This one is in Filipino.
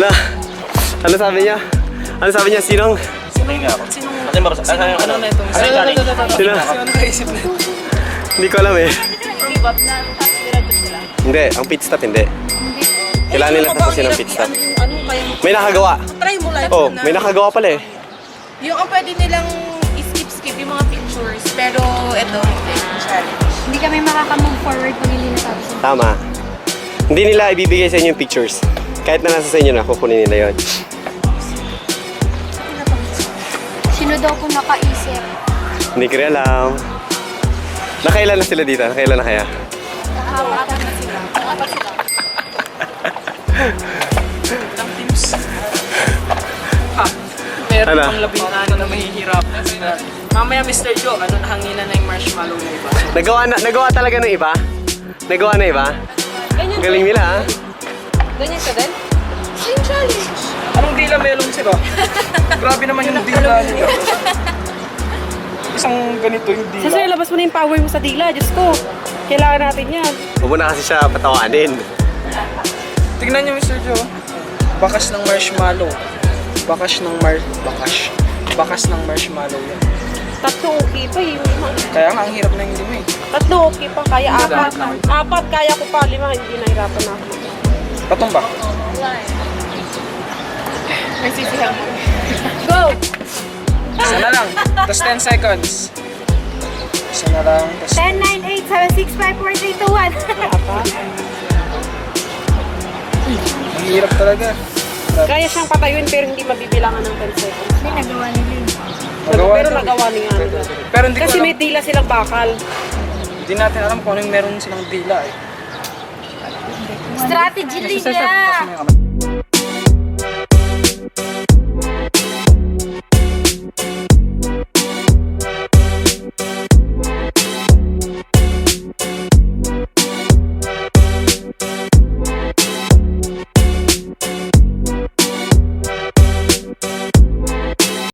Ano? Ano sabi niya? Ano sabi niya? Sinong? Ano na ito? Sino? Ano naisip na? Hindi ko alam eh. Give up na. Tapos diretso sila. Hindi, ang pit stop hindi. Kailangan nila tapusin ang pit stop. Ano kaya mo? May nakagawa. Try mo live Oh, na. may nakagawa pala eh. Yung ang pwede nilang skip yung mga pictures. Pero ito, hindi. Challenge. Hindi kami makaka-move forward pag hindi natapos. Tama. Hindi nila ibibigay sa inyo yung pictures. Kahit na nasa sa inyo na, kukunin nila yun. Sino daw po nakaisip? Hindi ko rin alam. Nakailan na sila dito? Nakailan na kaya? Apat na sila. Apat sila. Ilang teams? Meron Ano? pang 16 na mahihirap. Mamaya Mr. Joe, ano nahanginan na yung marshmallow na iba? Nagawa talaga ng iba? Nagawa na iba? Ganyan. Galing nila ha? Ganyan ka din? Same challenge. Anong dila melon sila? Grabe naman yung dila nila. Isang ganito yung dila. Sir, labas mo na yung power mo sa dila. Diyos ko, kailangan natin yan. Huwag mo na kasi siya patawanin. Tignan niyo Mr. Joe. Bakas ng marshmallow. Bakas ng marshmallow yan. Tatlo okay pa eh. Kaya nga ang hirap na yung lima eh. Tatlo okay pa, kaya apat. Apat, kaya ko pa. Lima, hindi nahirapan na ako. Patumba. May sisihan mo. Go! Isa na lang. Tapos 10 seconds. Isa na lang. Tapos 10, 9, 8, 7, 6, 5, 4, 3, 2, 1. ang hirap talaga. Kaya siyang patayuin pero hindi mabibilangan ng 10 seconds. Hindi, nagawa nila yun. Pero daw. nagawa niya. Pero hindi ko Kasi alam. may dila silang bakal. Hindi natin alam kung anong meron silang dila eh. Strategy nila.